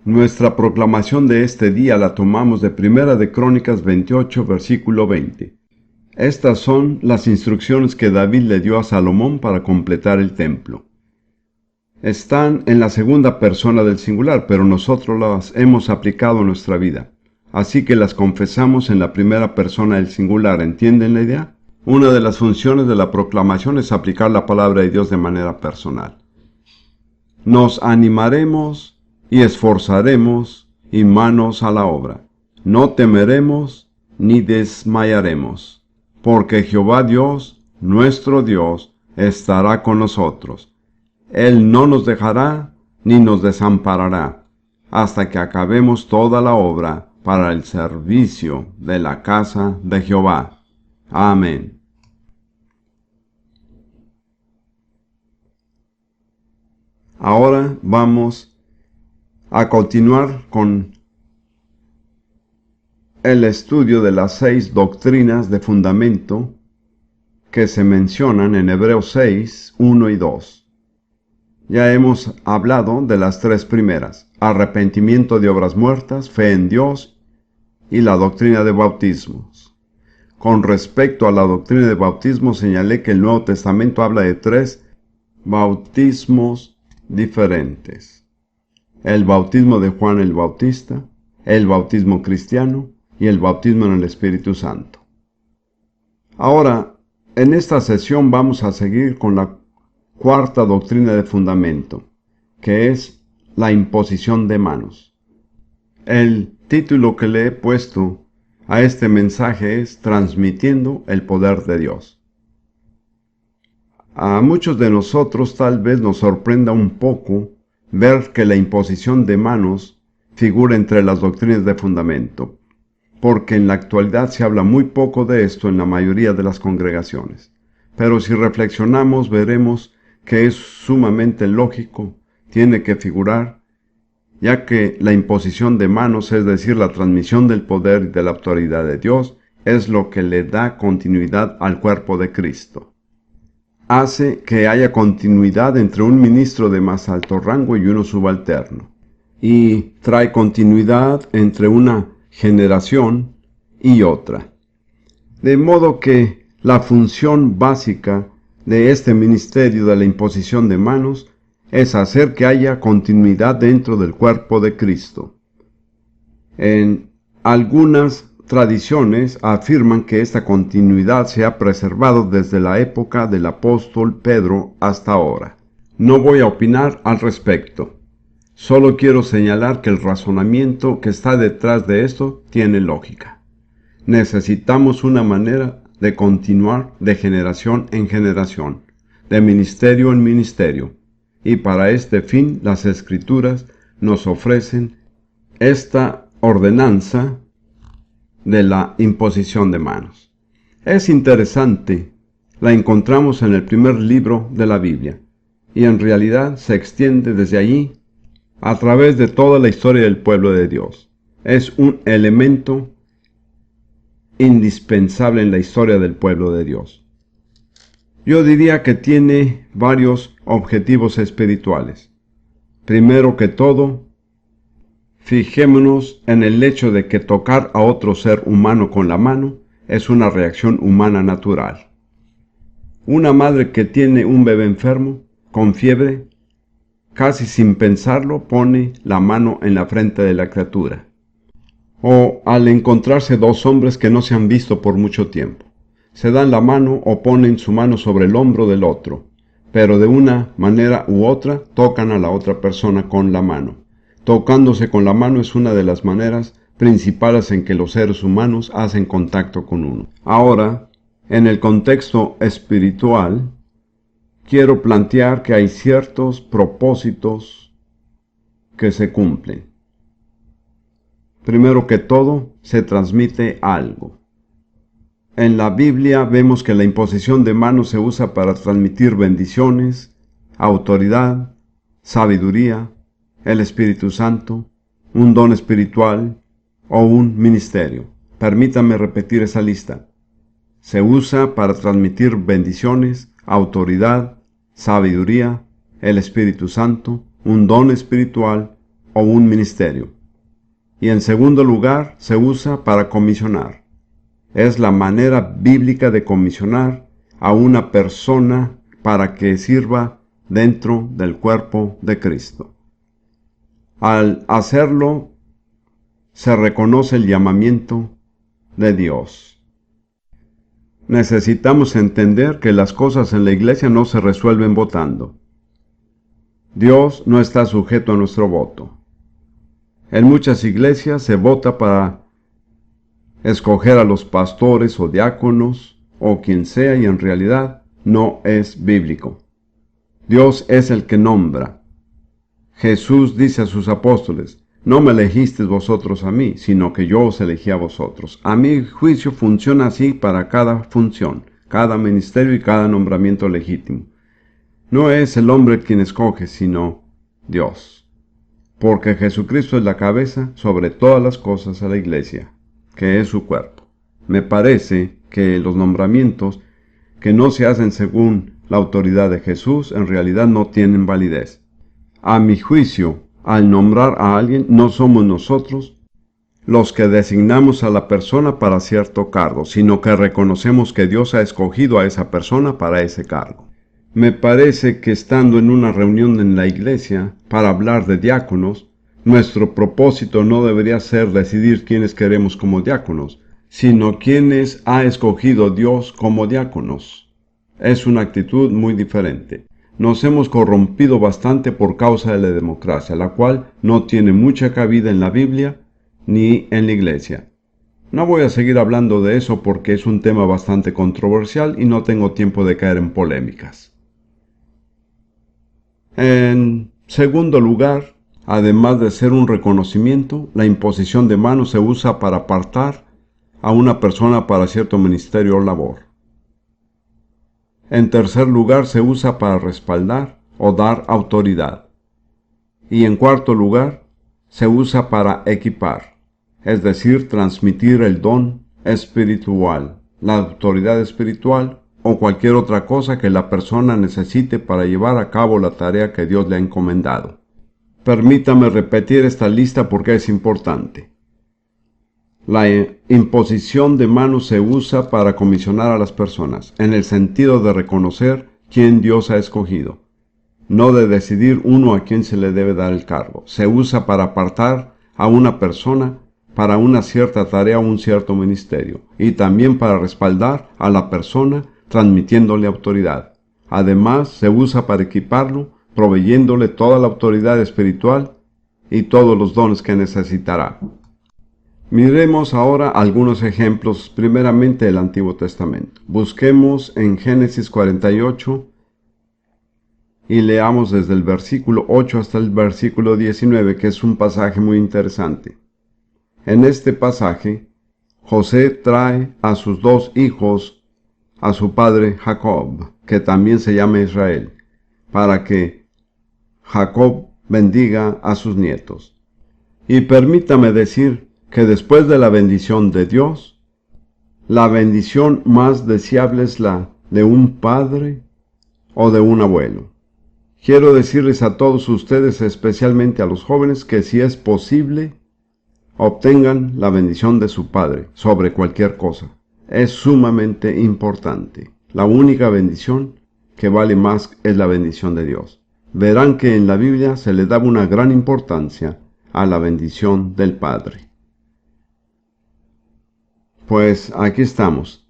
Nuestra proclamación de este día la tomamos de Primera de Crónicas 28, versículo 20. Estas son las instrucciones que David le dio a Salomón para completar el templo. Están en la segunda persona del singular, pero nosotros las hemos aplicado a nuestra vida. Así que las confesamos en la primera persona del singular. ¿Entienden la idea? Una de las funciones de la proclamación es aplicar la palabra de Dios de manera personal. Nos animaremos y esforzaremos y manos a la obra. No temeremos ni desmayaremos, porque Jehová Dios, nuestro Dios, estará con nosotros. Él no nos dejará ni nos desamparará, hasta que acabemos toda la obra para el servicio de la casa de Jehová. Amén. Ahora vamos a continuar con el estudio de las 6 doctrinas de fundamento que se mencionan en Hebreos 6, 1 y 2. Ya hemos hablado de las 3 primeras: arrepentimiento de obras muertas, fe en Dios y la doctrina de bautismos. Con respecto a la doctrina de bautismo, señalé que el Nuevo Testamento habla de 3 bautismos diferentes: el bautismo de Juan el Bautista, el bautismo cristiano y el bautismo en el Espíritu Santo. Ahora, en esta sesión vamos a seguir con la 4ª doctrina de fundamento, que es la imposición de manos. El título que le he puesto a este mensaje es Transmitiendo el poder de Dios. A muchos de nosotros tal vez nos sorprenda un poco ver que la imposición de manos figura entre las doctrinas de fundamento, porque en la actualidad se habla muy poco de esto en la mayoría de las congregaciones. Pero si reflexionamos, veremos que es sumamente lógico, tiene que figurar, ya que la imposición de manos, es decir, la transmisión del poder y de la autoridad de Dios, es lo que le da continuidad al cuerpo de Cristo. Hace que haya continuidad entre un ministro de más alto rango y uno subalterno, y trae continuidad entre una generación y otra. De modo que la función básica de este ministerio de la imposición de manos es hacer que haya continuidad dentro del cuerpo de Cristo. En algunas tradiciones afirman que esta continuidad se ha preservado desde la época del apóstol Pedro hasta ahora. No voy a opinar al respecto. Solo quiero señalar que el razonamiento que está detrás de esto tiene lógica. Necesitamos una manera de continuar de generación en generación, de ministerio en ministerio, y para este fin las Escrituras nos ofrecen esta ordenanza de la imposición de manos. Es interesante, la encontramos en el primer libro de la Biblia, y en realidad se extiende desde allí a través de toda la historia del pueblo de Dios. Es un elemento indispensable en la historia del pueblo de Dios. Yo diría que tiene varios objetivos espirituales. Primero que todo, fijémonos en el hecho de que tocar a otro ser humano con la mano es una reacción humana natural. Una madre que tiene un bebé enfermo, con fiebre, casi sin pensarlo pone la mano en la frente de la criatura. O al encontrarse 2 hombres que no se han visto por mucho tiempo, se dan la mano o ponen su mano sobre el hombro del otro, pero de una manera u otra tocan a la otra persona con la mano. Tocándose con la mano es una de las maneras principales en que los seres humanos hacen contacto con uno. Ahora, en el contexto espiritual, quiero plantear que hay ciertos propósitos que se cumplen. Primero que todo, se transmite algo. En la Biblia vemos que la imposición de manos se usa para transmitir bendiciones, autoridad, sabiduría, el Espíritu Santo, un don espiritual o un ministerio. Permítame repetir esa lista. Se usa para transmitir bendiciones, autoridad, sabiduría, el Espíritu Santo, un don espiritual o un ministerio. Y en segundo lugar, se usa para comisionar. Es la manera bíblica de comisionar a una persona para que sirva dentro del cuerpo de Cristo. Al hacerlo, se reconoce el llamamiento de Dios. Necesitamos entender que las cosas en la iglesia no se resuelven votando. Dios no está sujeto a nuestro voto. En muchas iglesias se vota para escoger a los pastores o diáconos o quien sea, y en realidad no es bíblico. Dios es el que nombra. Jesús dice a sus apóstoles: no me elegisteis vosotros a mí, sino que yo os elegí a vosotros. A mi juicio funciona así para cada función, cada ministerio y cada nombramiento legítimo. No es el hombre quien escoge, sino Dios. Porque Jesucristo es la cabeza sobre todas las cosas a la iglesia, que es su cuerpo. Me parece que los nombramientos que no se hacen según la autoridad de Jesús en realidad no tienen validez. A mi juicio, al nombrar a alguien, no somos nosotros los que designamos a la persona para cierto cargo, sino que reconocemos que Dios ha escogido a esa persona para ese cargo. Me parece que estando en una reunión en la iglesia para hablar de diáconos, nuestro propósito no debería ser decidir quiénes queremos como diáconos, sino quiénes ha escogido Dios como diáconos. Es una actitud muy diferente. Nos hemos corrompido bastante por causa de la democracia, la cual no tiene mucha cabida en la Biblia ni en la iglesia. No voy a seguir hablando de eso porque es un tema bastante controversial y no tengo tiempo de caer en polémicas. En segundo lugar, además de ser un reconocimiento, la imposición de manos se usa para apartar a una persona para cierto ministerio o labor. En tercer lugar, se usa para respaldar o dar autoridad. Y en cuarto lugar, se usa para equipar, es decir, transmitir el don espiritual, la autoridad espiritual o cualquier otra cosa que la persona necesite para llevar a cabo la tarea que Dios le ha encomendado. Permítame repetir esta lista porque es importante. La imposición de manos se usa para comisionar a las personas, en el sentido de reconocer quién Dios ha escogido, no de decidir uno a quién se le debe dar el cargo. Se usa para apartar a una persona para una cierta tarea o un cierto ministerio, y también para respaldar a la persona transmitiéndole autoridad. Además, se usa para equiparlo, proveyéndole toda la autoridad espiritual y todos los dones que necesitará. Miremos ahora algunos ejemplos, primeramente del Antiguo Testamento. Busquemos en Génesis 48 y leamos desde el versículo 8 hasta el versículo 19, que es un pasaje muy interesante. En este pasaje, José trae a sus dos hijos a su padre Jacob, que también se llama Israel, para que Jacob bendiga a sus nietos. Y permítame decir que después de la bendición de Dios, la bendición más deseable es la de un padre o de un abuelo. Quiero decirles a todos ustedes, especialmente a los jóvenes, que si es posible, obtengan la bendición de su padre sobre cualquier cosa. Es sumamente importante. La única bendición que vale más es la bendición de Dios. Verán que en la Biblia se le daba una gran importancia a la bendición del Padre. Pues aquí estamos.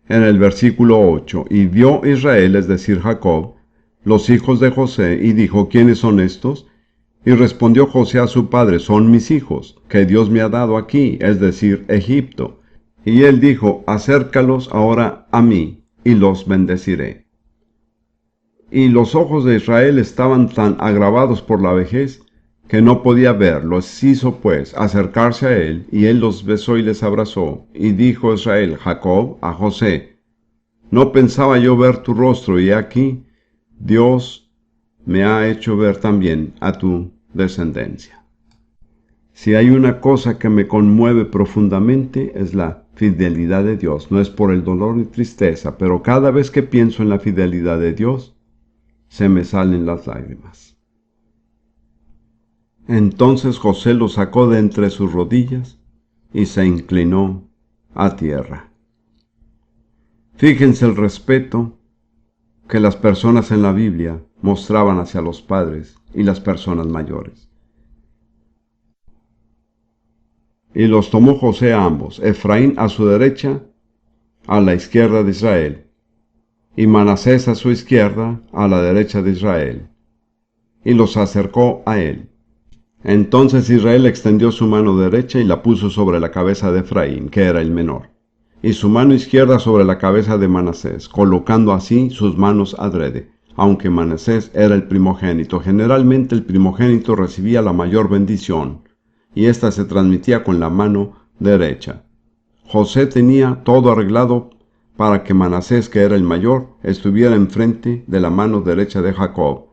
En el versículo 8, y vio Israel, es decir, Jacob, los hijos de José, y dijo: ¿quiénes son estos? Y respondió José a su padre: son mis hijos, que Dios me ha dado aquí, es decir, Egipto. Y él dijo: acércalos ahora a mí, y los bendeciré. Y los ojos de Israel estaban tan agravados por la vejez, que no podía verlos. Hizo pues acercarse a él, y él los besó y les abrazó. Y dijo Israel, Jacob, a José: no pensaba yo ver tu rostro, y aquí Dios me ha hecho ver también a tu descendencia. Si hay una cosa que me conmueve profundamente, es la fidelidad de Dios. No es por el dolor ni tristeza, pero cada vez que pienso en la fidelidad de Dios, se me salen las lágrimas. Entonces José lo sacó de entre sus rodillas y se inclinó a tierra. Fíjense el respeto que las personas en la Biblia mostraban hacia los padres y las personas mayores. Y los tomó José a ambos, Efraín a su derecha, a la izquierda de Israel, y Manasés a su izquierda, a la derecha de Israel, y los acercó a él. Entonces Israel extendió su mano derecha y la puso sobre la cabeza de Efraín, que era el menor, y su mano izquierda sobre la cabeza de Manasés, colocando así sus manos adrede, aunque Manasés era el primogénito. Generalmente el primogénito recibía la mayor bendición, y ésta se transmitía con la mano derecha. José tenía todo arreglado para que Manasés, que era el mayor, estuviera enfrente de la mano derecha de Jacob.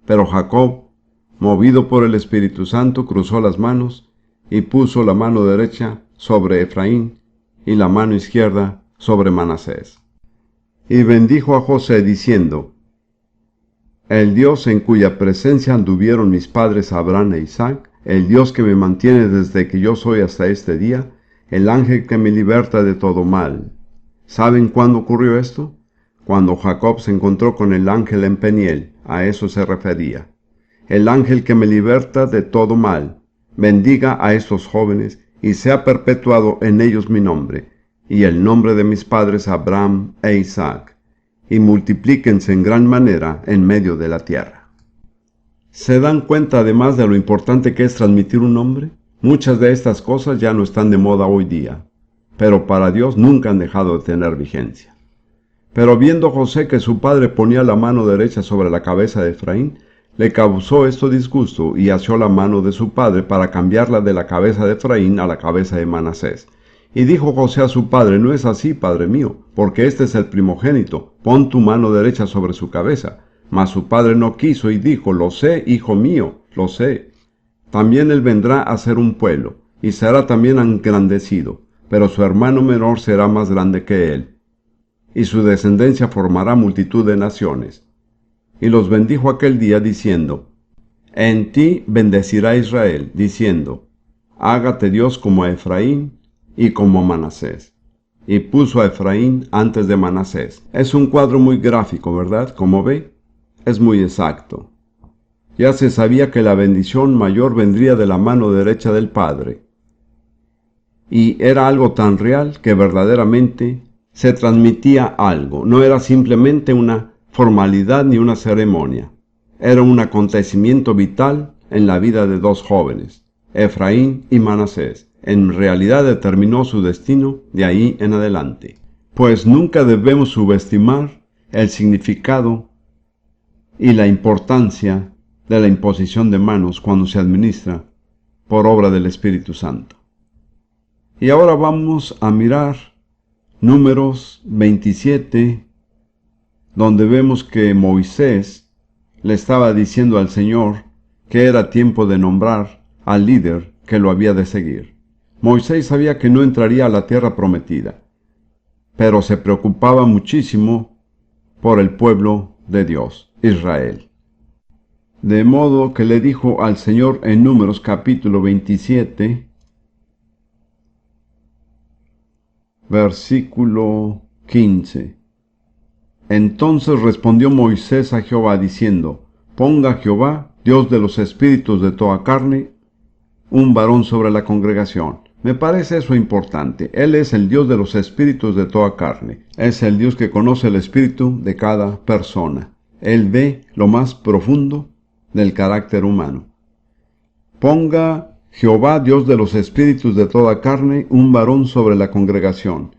Pero Jacob, movido por el Espíritu Santo, cruzó las manos y puso la mano derecha sobre Efraín y la mano izquierda sobre Manasés. Y bendijo a José diciendo: El Dios en cuya presencia anduvieron mis padres Abraham e Isaac, el Dios que me mantiene desde que yo soy hasta este día, el ángel que me liberta de todo mal. ¿Saben cuándo ocurrió esto? Cuando Jacob se encontró con el ángel en Peniel, a eso se refería. El ángel que me liberta de todo mal, bendiga a estos jóvenes y sea perpetuado en ellos mi nombre, y el nombre de mis padres Abraham e Isaac, y multiplíquense en gran manera en medio de la tierra. ¿Se dan cuenta además de lo importante que es transmitir un nombre? Muchas de estas cosas ya no están de moda hoy día, pero para Dios nunca han dejado de tener vigencia. Pero viendo José que su padre ponía la mano derecha sobre la cabeza de Efraín, le causó esto disgusto y asió la mano de su padre para cambiarla de la cabeza de Efraín a la cabeza de Manasés. Y dijo José a su padre: No es así, padre mío, porque este es el primogénito, pon tu mano derecha sobre su cabeza. Mas su padre no quiso y dijo: Lo sé, hijo mío, lo sé. También él vendrá a ser un pueblo, y será también engrandecido, pero su hermano menor será más grande que él, y su descendencia formará multitud de naciones. Y los bendijo aquel día diciendo: En ti bendecirá Israel, diciendo: Hágate Dios como a Efraín y como a Manasés. Y puso a Efraín antes de Manasés. Es un cuadro muy gráfico, ¿verdad? Como ve, es muy exacto. Ya se sabía que la bendición mayor vendría de la mano derecha del Padre. Y era algo tan real que verdaderamente se transmitía algo. No era simplemente una formalidad ni una ceremonia. Era un acontecimiento vital en la vida de dos jóvenes, Efraín y Manasés. En realidad determinó su destino de ahí en adelante. Pues nunca debemos subestimar el significado y la importancia de la imposición de manos cuando se administra por obra del Espíritu Santo. Y ahora vamos a mirar Números 27, donde vemos que Moisés le estaba diciendo al Señor que era tiempo de nombrar al líder que lo había de seguir. Moisés sabía que no entraría a la tierra prometida, pero se preocupaba muchísimo por el pueblo de Dios, Israel. De modo que le dijo al Señor en Números capítulo 27, versículo 15. Entonces respondió Moisés a Jehová diciendo: Ponga Jehová, Dios de los espíritus de toda carne, un varón sobre la congregación. Me parece eso importante. Él es el Dios de los espíritus de toda carne. Es el Dios que conoce el espíritu de cada persona. Él ve lo más profundo del carácter humano. Ponga Jehová, Dios de los espíritus de toda carne, un varón sobre la congregación,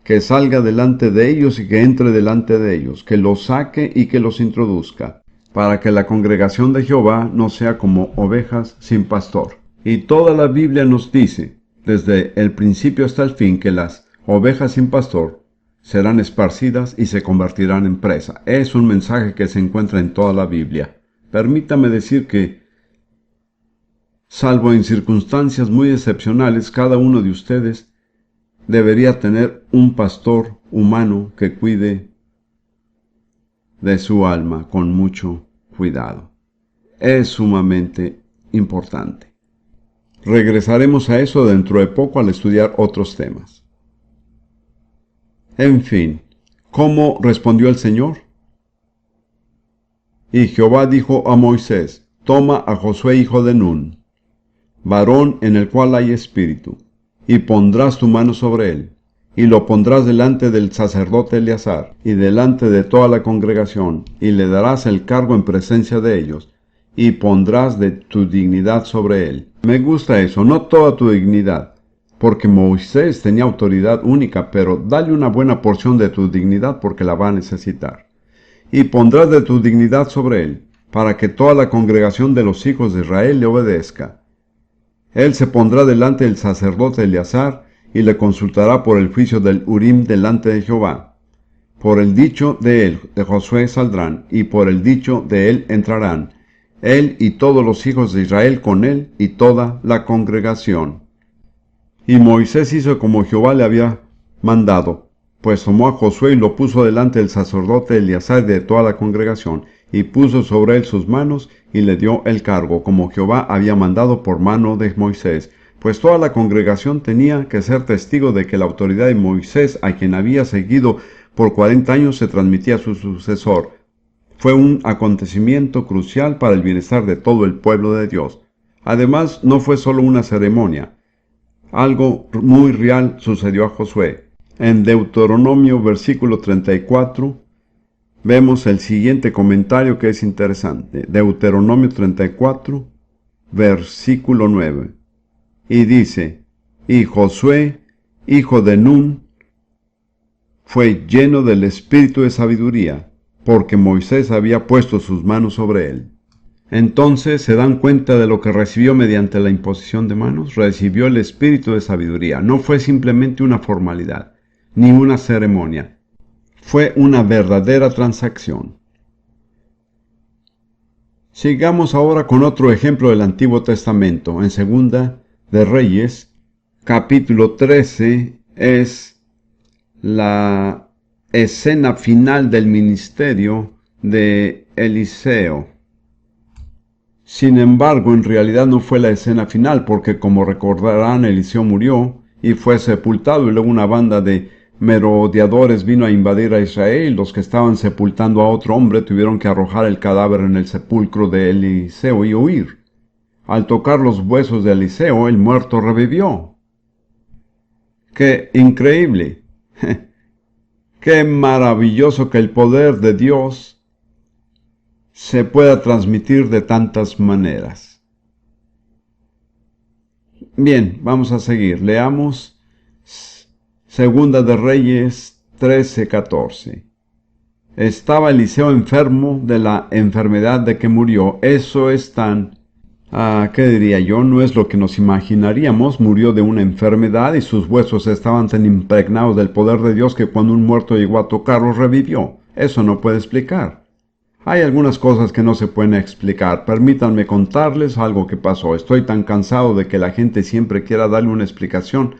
que salga delante de ellos y que entre delante de ellos, que los saque y que los introduzca, para que la congregación de Jehová no sea como ovejas sin pastor. Y toda la Biblia nos dice, desde el principio hasta el fin, que las ovejas sin pastor serán esparcidas y se convertirán en presa. Es un mensaje que se encuentra en toda la Biblia. Permítame decir que, salvo en circunstancias muy excepcionales, cada uno de ustedes debería tener un pastor humano que cuide de su alma con mucho cuidado. Es sumamente importante. Regresaremos a eso dentro de poco al estudiar otros temas. En fin, ¿cómo respondió el Señor? Y Jehová dijo a Moisés: toma a Josué hijo de Nun, varón en el cual hay espíritu, y pondrás tu mano sobre él, y lo pondrás delante del sacerdote Eleazar, y delante de toda la congregación, y le darás el cargo en presencia de ellos, y pondrás de tu dignidad sobre él. Me gusta eso, no toda tu dignidad, porque Moisés tenía autoridad única, pero dale una buena porción de tu dignidad porque la va a necesitar. Y pondrás de tu dignidad sobre él, para que toda la congregación de los hijos de Israel le obedezca. Él se pondrá delante del sacerdote Eleazar, y le consultará por el juicio del Urim delante de Jehová. Por el dicho de él, de Josué saldrán, y por el dicho de él entrarán, él y todos los hijos de Israel con él, y toda la congregación. Y Moisés hizo como Jehová le había mandado, pues tomó a Josué y lo puso delante del sacerdote Eleazar y de toda la congregación, y puso sobre él sus manos, y le dio el cargo, como Jehová había mandado por mano de Moisés, pues toda la congregación tenía que ser testigo de que la autoridad de Moisés, a quien había seguido por 40 años, se transmitía a su sucesor. Fue un acontecimiento crucial para el bienestar de todo el pueblo de Dios. Además, no fue solo una ceremonia. Algo muy real sucedió a Josué. En Deuteronomio versículo 34 vemos el siguiente comentario que es interesante. Deuteronomio 34, versículo 9. Y dice: y Josué, hijo de Nun, fue lleno del espíritu de sabiduría, porque Moisés había puesto sus manos sobre él. Entonces, ¿se dan cuenta de lo que recibió mediante la imposición de manos? Recibió el espíritu de sabiduría. No fue simplemente una formalidad, ni una ceremonia. Fue una verdadera transacción. Sigamos ahora con otro ejemplo del Antiguo Testamento. En Segunda de Reyes, capítulo 13, es la escena final del ministerio de Eliseo. Sin embargo, en realidad no fue la escena final, porque como recordarán, Eliseo murió y fue sepultado, y luego una banda de merodeadores vino a invadir a Israel, y los que estaban sepultando a otro hombre tuvieron que arrojar el cadáver en el sepulcro de Eliseo y huir. Al tocar los huesos de Eliseo, el muerto revivió. ¡Qué increíble! ¡Qué maravilloso que el poder de Dios se pueda transmitir de tantas maneras! Bien, vamos a seguir. Leamos Segunda de Reyes 13:14. Estaba Eliseo enfermo de la enfermedad de que murió. Eso es tan... ¿qué diría yo? No es lo que nos imaginaríamos. Murió de una enfermedad y sus huesos estaban tan impregnados del poder de Dios que cuando un muerto llegó a tocarlos revivió. Eso no puede explicar. Hay algunas cosas que no se pueden explicar. Permítanme contarles algo que pasó. Estoy tan cansado de que la gente siempre quiera darle una explicación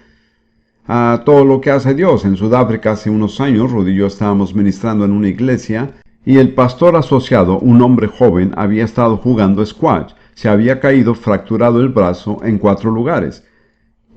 a todo lo que hace Dios. En Sudáfrica hace unos años, Rudy y yo estábamos ministrando en una iglesia y el pastor asociado, un hombre joven, había estado jugando squash. Se había caído, fracturado el brazo en 4 lugares.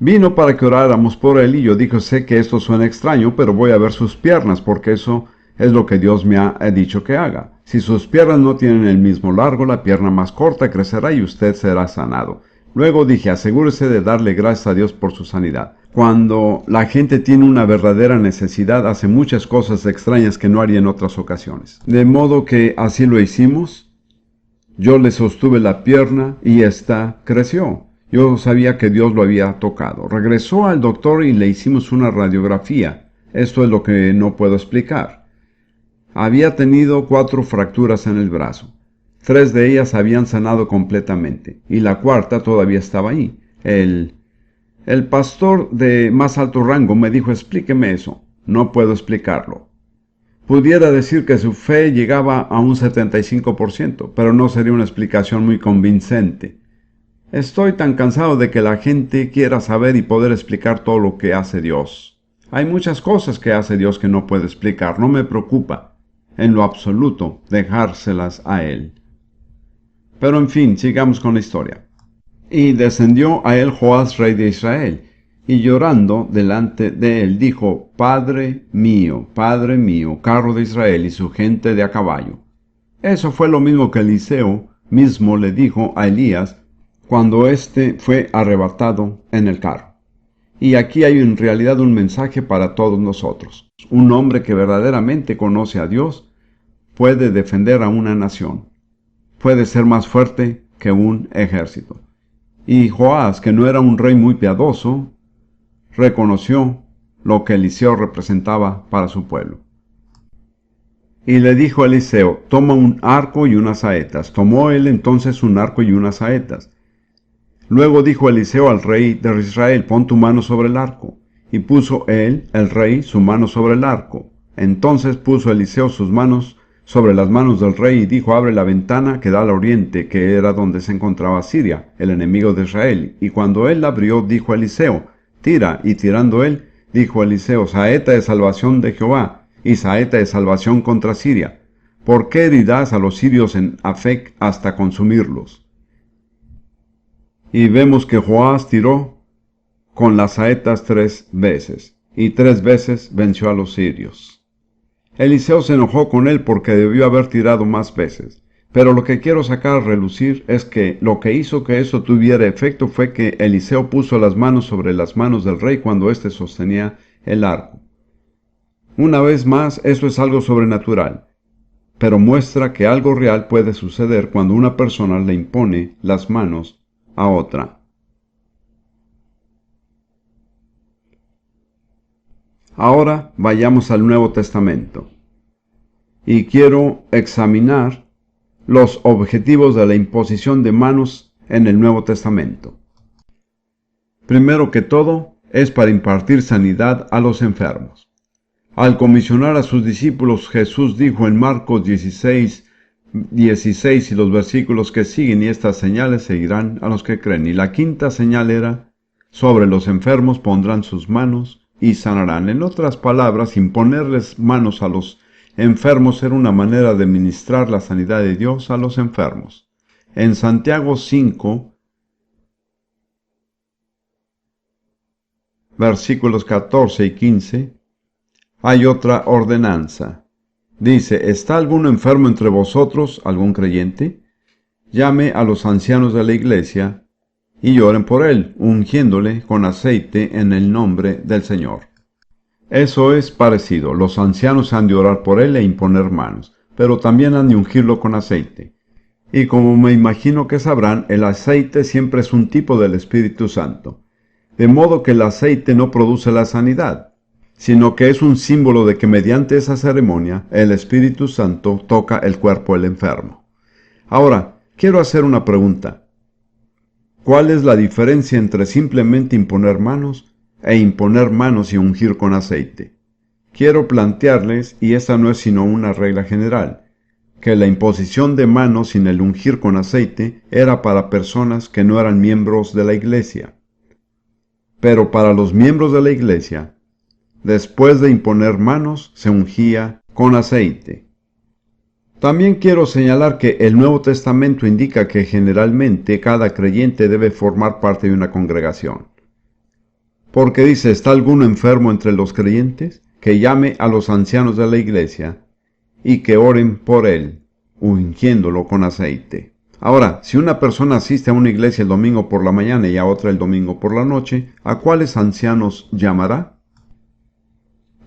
Vino para que oráramos por él y yo dije: sé que esto suena extraño, pero voy a ver sus piernas porque eso es lo que Dios me ha dicho que haga. Si sus piernas no tienen el mismo largo, la pierna más corta crecerá y usted será sanado. Luego dije: asegúrese de darle gracias a Dios por su sanidad. Cuando la gente tiene una verdadera necesidad, hace muchas cosas extrañas que no haría en otras ocasiones. De modo que así lo hicimos. Yo le sostuve la pierna y ésta creció. Yo sabía que Dios lo había tocado. Regresó al doctor y le hicimos una radiografía. Esto es lo que no puedo explicar. Había tenido 4 fracturas en el brazo. 3 de ellas habían sanado completamente y la cuarta todavía estaba ahí. El pastor de más alto rango me dijo: explíqueme eso. No puedo explicarlo. Pudiera decir que su fe llegaba a un 75%, pero no sería una explicación muy convincente. Estoy tan cansado de que la gente quiera saber y poder explicar todo lo que hace Dios. Hay muchas cosas que hace Dios que no puedo explicar. No me preocupa, en lo absoluto, dejárselas a Él. Pero en fin, sigamos con la historia. Y descendió a él Joás, rey de Israel, y llorando delante de él dijo: Padre mío, carro de Israel y su gente de a caballo. Eso fue lo mismo que Eliseo mismo le dijo a Elías cuando éste fue arrebatado en el carro. Y aquí hay en realidad un mensaje para todos nosotros. Un hombre que verdaderamente conoce a Dios puede defender a una nación. Puede ser más fuerte que un ejército. Y Joás, que no era un rey muy piadoso, reconoció lo que Eliseo representaba para su pueblo. Y le dijo a Eliseo: toma un arco y unas saetas. Tomó él entonces un arco y unas saetas. Luego dijo Eliseo al rey de Israel: pon tu mano sobre el arco. Y puso él, el rey, su mano sobre el arco. Entonces puso Eliseo sus manos sobre las manos del rey y dijo: abre la ventana que da al oriente, que era donde se encontraba Siria, el enemigo de Israel. Y cuando él la abrió, dijo Eliseo: tira. Y tirando él, dijo Eliseo: saeta de salvación de Jehová, y saeta de salvación contra Siria. ¿Por qué herirás a los sirios en Afec hasta consumirlos? Y vemos que Joás tiró con las saetas 3 veces, y 3 veces venció a los sirios. Eliseo se enojó con él porque debió haber tirado más veces. Pero lo que quiero sacar a relucir es que lo que hizo que eso tuviera efecto fue que Eliseo puso las manos sobre las manos del rey cuando éste sostenía el arco. Una vez más, eso es algo sobrenatural, pero muestra que algo real puede suceder cuando una persona le impone las manos a otra. Ahora vayamos al Nuevo Testamento. Y quiero examinar los objetivos de la imposición de manos en el Nuevo Testamento. Primero que todo, es para impartir sanidad a los enfermos. Al comisionar a sus discípulos, Jesús dijo en Marcos 16 y los versículos que siguen: y estas señales seguirán a los que creen. Y la quinta señal era: sobre los enfermos pondrán sus manos y sanarán. En otras palabras, imponerles manos a los enfermos era una manera de ministrar la sanidad de Dios a los enfermos. En Santiago 5, versículos 14 y 15, hay otra ordenanza. Dice: ¿está alguno enfermo entre vosotros, algún creyente? Llame a los ancianos de la iglesia y oren por él, ungiéndole con aceite en el nombre del Señor. Eso es parecido. Los ancianos han de orar por él e imponer manos, pero también han de ungirlo con aceite. Y como me imagino que sabrán, el aceite siempre es un tipo del Espíritu Santo. De modo que el aceite no produce la sanidad, sino que es un símbolo de que mediante esa ceremonia el Espíritu Santo toca el cuerpo del enfermo. Ahora, quiero hacer una pregunta. ¿Cuál es la diferencia entre simplemente imponer manos e imponer manos y ungir con aceite? Quiero plantearles, y esta no es sino una regla general, que la imposición de manos sin el ungir con aceite era para personas que no eran miembros de la iglesia. Pero para los miembros de la iglesia, después de imponer manos, se ungía con aceite. También quiero señalar que el Nuevo Testamento indica que generalmente cada creyente debe formar parte de una congregación. Porque dice: ¿está alguno enfermo entre los creyentes? Que llame a los ancianos de la iglesia y que oren por él, ungiéndolo con aceite. Ahora, si una persona asiste a una iglesia el domingo por la mañana y a otra el domingo por la noche, ¿a cuáles ancianos llamará?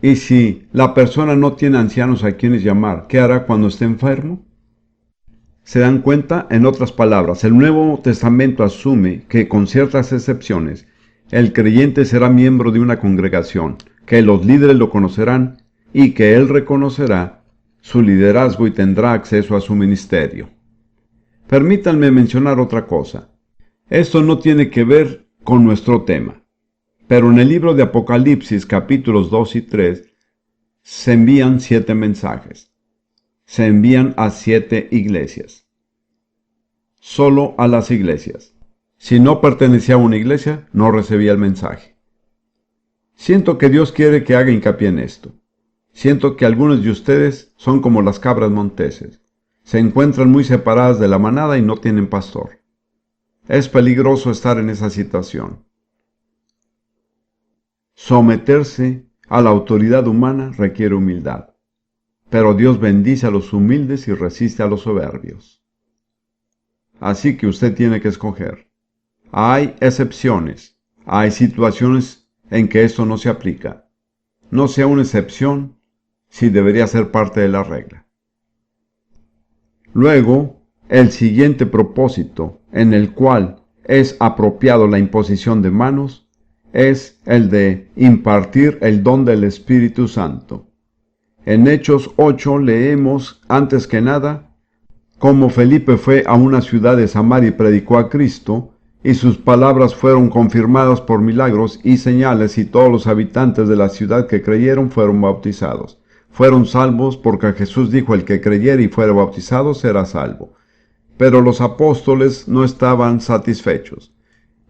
Y si la persona no tiene ancianos a quienes llamar, ¿qué hará cuando esté enfermo? ¿Se dan cuenta? En otras palabras, el Nuevo Testamento asume que, con ciertas excepciones, el creyente será miembro de una congregación, que los líderes lo conocerán y que él reconocerá su liderazgo y tendrá acceso a su ministerio. Permítanme mencionar otra cosa. Esto no tiene que ver con nuestro tema, pero en el libro de Apocalipsis, capítulos 2 y 3, se envían 7 mensajes. Se envían a 7 iglesias. Solo a las iglesias. Si no pertenecía a una iglesia, no recibía el mensaje. Siento que Dios quiere que haga hincapié en esto. Siento que algunos de ustedes son como las cabras monteses. Se encuentran muy separadas de la manada y no tienen pastor. Es peligroso estar en esa situación. Someterse a la autoridad humana requiere humildad, pero Dios bendice a los humildes y resiste a los soberbios. Así que usted tiene que escoger. Hay excepciones, hay situaciones en que esto no se aplica. No sea una excepción si debería ser parte de la regla. Luego, el siguiente propósito en el cual es apropiado la imposición de manos es el de impartir el don del Espíritu Santo. En Hechos 8 leemos, antes que nada, cómo Felipe fue a una ciudad de Samaria y predicó a Cristo, y sus palabras fueron confirmadas por milagros y señales, y todos los habitantes de la ciudad que creyeron fueron bautizados. Fueron salvos porque Jesús dijo, el que creyere y fuere bautizado será salvo. Pero los apóstoles no estaban satisfechos,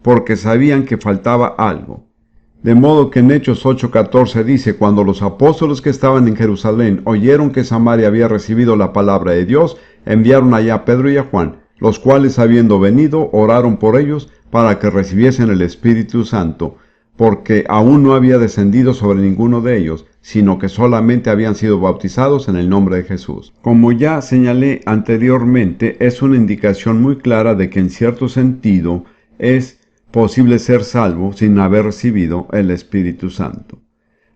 porque sabían que faltaba algo. De modo que en Hechos 8:14 dice, cuando los apóstoles que estaban en Jerusalén oyeron que Samaria había recibido la palabra de Dios, enviaron allá a Pedro y a Juan, los cuales, habiendo venido, oraron por ellos para que recibiesen el Espíritu Santo, porque aún no había descendido sobre ninguno de ellos, sino que solamente habían sido bautizados en el nombre de Jesús. Como ya señalé anteriormente, es una indicación muy clara de que en cierto sentido es posible ser salvo sin haber recibido el Espíritu Santo.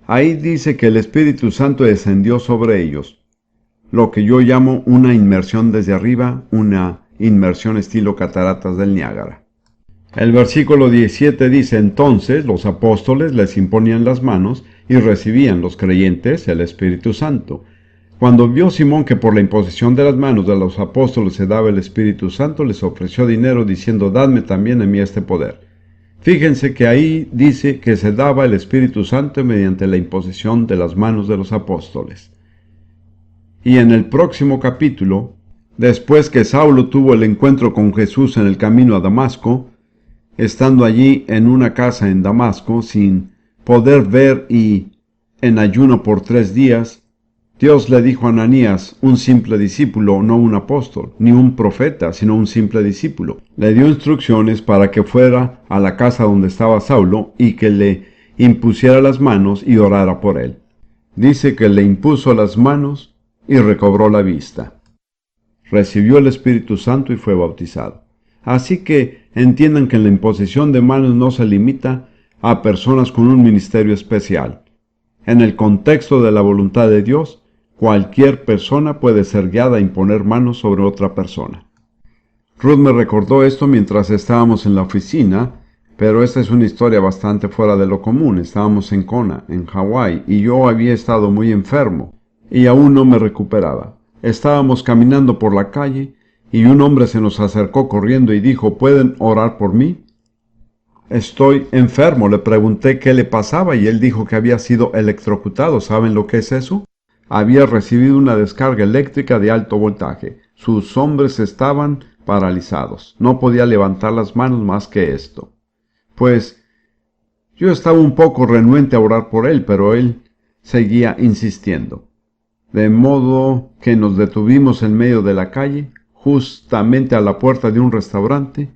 Ahí dice que el Espíritu Santo descendió sobre ellos, lo que yo llamo una inmersión desde arriba, una inmersión estilo cataratas del Niágara. El versículo 17 dice, entonces los apóstoles les imponían las manos y recibían los creyentes el Espíritu Santo. Cuando vio Simón que por la imposición de las manos de los apóstoles se daba el Espíritu Santo, les ofreció dinero diciendo, dadme también a mí este poder. Fíjense que ahí dice que se daba el Espíritu Santo mediante la imposición de las manos de los apóstoles. Y en el próximo capítulo, después que Saulo tuvo el encuentro con Jesús en el camino a Damasco, estando allí en una casa en Damasco, sin poder ver y en ayuno por 3 días, Dios le dijo a Ananías, un simple discípulo, no un apóstol, ni un profeta, sino un simple discípulo. Le dio instrucciones para que fuera a la casa donde estaba Saulo y que le impusiera las manos y orara por él. Dice que le impuso las manos y recobró la vista. Recibió el Espíritu Santo y fue bautizado. Así que entiendan que la imposición de manos no se limita a personas con un ministerio especial. En el contexto de la voluntad de Dios, cualquier persona puede ser guiada a imponer manos sobre otra persona. Ruth me recordó esto mientras estábamos en la oficina, pero esta es una historia bastante fuera de lo común. Estábamos en Kona, en Hawái, y yo había estado muy enfermo, y aún no me recuperaba. Estábamos caminando por la calle, y un hombre se nos acercó corriendo y dijo, ¿pueden orar por mí? Estoy enfermo. Le pregunté qué le pasaba y él dijo que había sido electrocutado. ¿Saben lo que es eso? Había recibido una descarga eléctrica de alto voltaje. Sus hombros estaban paralizados. No podía levantar las manos más que esto. Pues yo estaba un poco renuente a orar por él, pero él seguía insistiendo. De modo que nos detuvimos en medio de la calle, justamente a la puerta de un restaurante,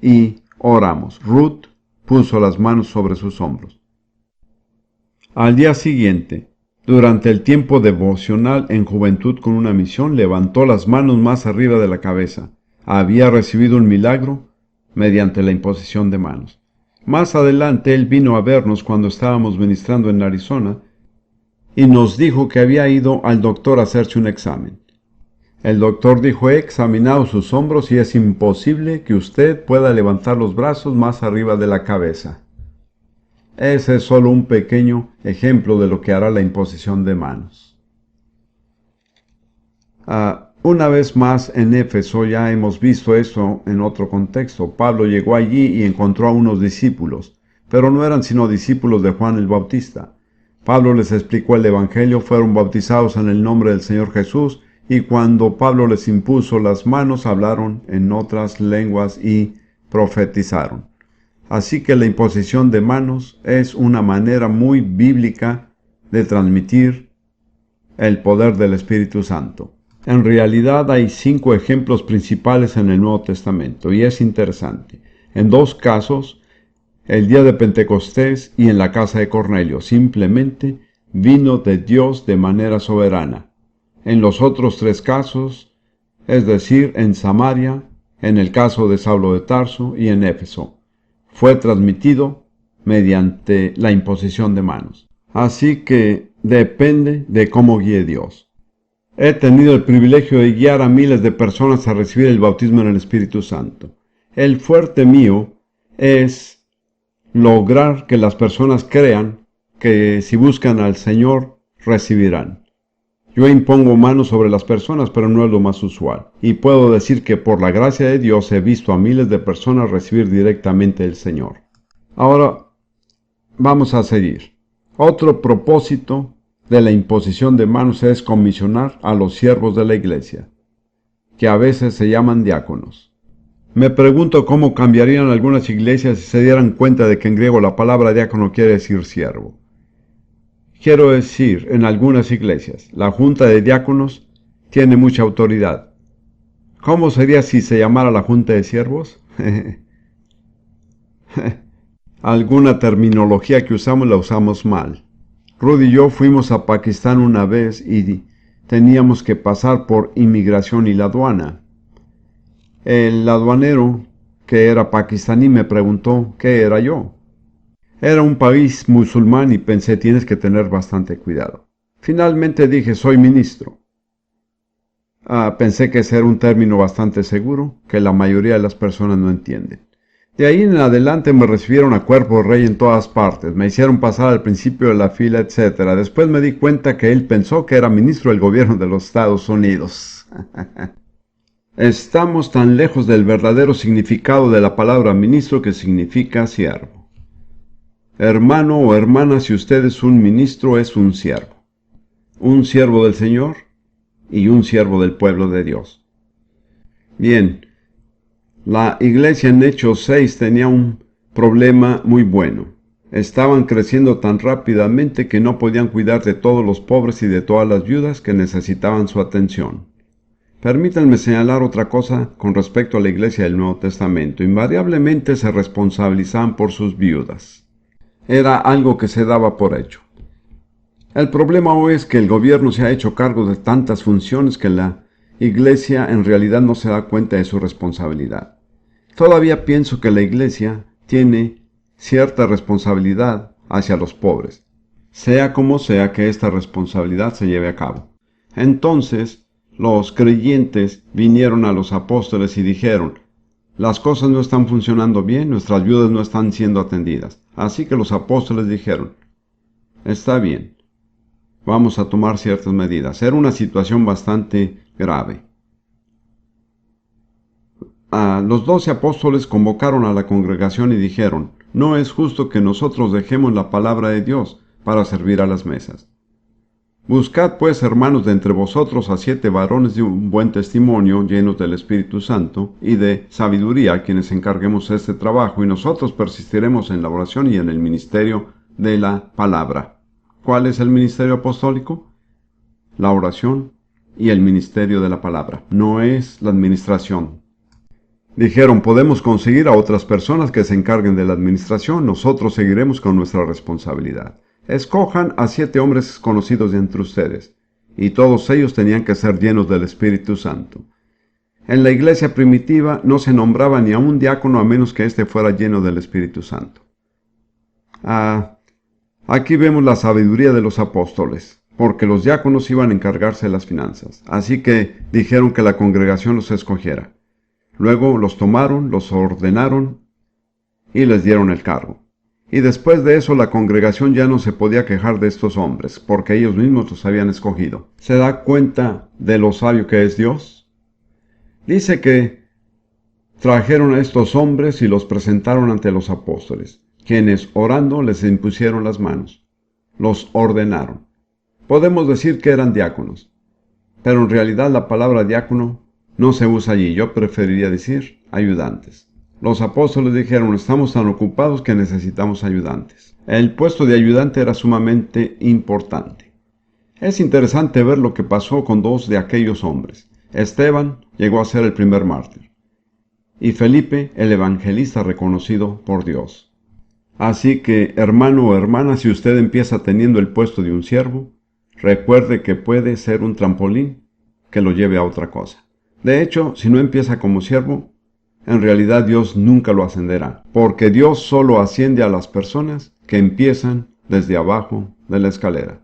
y oramos. Ruth puso las manos sobre sus hombros. Al día siguiente, durante el tiempo devocional en Juventud con una Misión, levantó las manos más arriba de la cabeza. Había recibido un milagro mediante la imposición de manos. Más adelante él vino a vernos cuando estábamos ministrando en Arizona y nos dijo que había ido al doctor a hacerse un examen. El doctor dijo, he examinado sus hombros y es imposible que usted pueda levantar los brazos más arriba de la cabeza. Ese es solo un pequeño ejemplo de lo que hará la imposición de manos. Una vez más en Éfeso, ya hemos visto eso en otro contexto. Pablo llegó allí y encontró a unos discípulos, pero no eran sino discípulos de Juan el Bautista. Pablo les explicó el Evangelio, fueron bautizados en el nombre del Señor Jesús, y cuando Pablo les impuso las manos, hablaron en otras lenguas y profetizaron. Así que la imposición de manos es una manera muy bíblica de transmitir el poder del Espíritu Santo. En realidad hay 5 ejemplos principales en el Nuevo Testamento y es interesante. En 2 casos, el día de Pentecostés y en la casa de Cornelio, simplemente vino de Dios de manera soberana. En los otros 3 casos, es decir, en Samaria, en el caso de Saulo de Tarso y en Éfeso, fue transmitido mediante la imposición de manos. Así que depende de cómo guíe Dios. He tenido el privilegio de guiar a miles de personas a recibir el bautismo en el Espíritu Santo. El fuerte mío es lograr que las personas crean que si buscan al Señor, recibirán. Yo impongo manos sobre las personas, pero no es lo más usual. Y puedo decir que por la gracia de Dios he visto a miles de personas recibir directamente el Señor. Ahora vamos a seguir. Otro propósito de la imposición de manos es comisionar a los siervos de la iglesia, que a veces se llaman diáconos. Me pregunto cómo cambiarían algunas iglesias si se dieran cuenta de que en griego la palabra diácono quiere decir siervo. Quiero decir, en algunas iglesias, la junta de diáconos tiene mucha autoridad. ¿Cómo sería si se llamara la junta de siervos? Alguna terminología que usamos la usamos mal. Rudy y yo fuimos a Pakistán una vez y teníamos que pasar por inmigración y la aduana. El aduanero, que era pakistaní, me preguntó qué era yo. Era un país musulmán y pensé, tienes que tener bastante cuidado. Finalmente dije, soy ministro. Pensé que ese era un término bastante seguro, que la mayoría de las personas no entienden. De ahí en adelante me recibieron a cuerpo rey en todas partes, me hicieron pasar al principio de la fila, etc. Después me di cuenta que él pensó que era ministro del gobierno de los Estados Unidos. Estamos tan lejos del verdadero significado de la palabra ministro, que significa siervo. Hermano o hermana, si usted es un ministro, es un siervo del Señor y un siervo del pueblo de Dios. Bien. La iglesia en Hechos 6 tenía un problema muy bueno. Estaban creciendo tan rápidamente que no podían cuidar de todos los pobres y de todas las viudas que necesitaban su atención. Permítanme señalar otra cosa con respecto a la iglesia del Nuevo Testamento. Invariablemente se responsabilizaban por sus viudas. Era algo que se daba por hecho. El problema hoy es que el gobierno se ha hecho cargo de tantas funciones que la iglesia en realidad no se da cuenta de su responsabilidad. Todavía pienso que la iglesia tiene cierta responsabilidad hacia los pobres, sea como sea que esta responsabilidad se lleve a cabo. Entonces, los creyentes vinieron a los apóstoles y dijeron, las cosas no están funcionando bien, nuestras viudas no están siendo atendidas. Así que los apóstoles dijeron, está bien, vamos a tomar ciertas medidas. Era una situación bastante grave. Los 12 apóstoles convocaron a la congregación y dijeron, no es justo que nosotros dejemos la palabra de Dios para servir a las mesas. Buscad pues, hermanos, de entre vosotros a 7 varones de un buen testimonio, llenos del Espíritu Santo y de sabiduría, a quienes encarguemos este trabajo, y nosotros persistiremos en la oración y en el ministerio de la palabra. ¿Cuál es el ministerio apostólico? La oración y el ministerio de la palabra. No es la administración. Dijeron, podemos conseguir a otras personas que se encarguen de la administración, nosotros seguiremos con nuestra responsabilidad. Escojan a 7 hombres conocidos de entre ustedes, y todos ellos tenían que ser llenos del Espíritu Santo. En la iglesia primitiva no se nombraba ni a un diácono a menos que éste fuera lleno del Espíritu Santo. Aquí vemos la sabiduría de los apóstoles, porque los diáconos iban a encargarse de las finanzas, así que dijeron que la congregación los escogiera. Luego los tomaron, los ordenaron y les dieron el cargo. Y después de eso la congregación ya no se podía quejar de estos hombres, porque ellos mismos los habían escogido. ¿Se da cuenta de lo sabio que es Dios? Dice que trajeron a estos hombres y los presentaron ante los apóstoles, quienes orando les impusieron las manos. Los ordenaron. Podemos decir que eran diáconos, pero en realidad la palabra diácono no se usa allí, yo preferiría decir ayudantes. Los apóstoles dijeron, estamos tan ocupados que necesitamos ayudantes. El puesto de ayudante era sumamente importante. Es interesante ver lo que pasó con dos de aquellos hombres. Esteban llegó a ser el primer mártir, y Felipe el evangelista reconocido por Dios. Así que, hermano o hermana, si usted empieza teniendo el puesto de un siervo, recuerde que puede ser un trampolín que lo lleve a otra cosa. De hecho, si no empieza como siervo, en realidad Dios nunca lo ascenderá, porque Dios solo asciende a las personas que empiezan desde abajo de la escalera.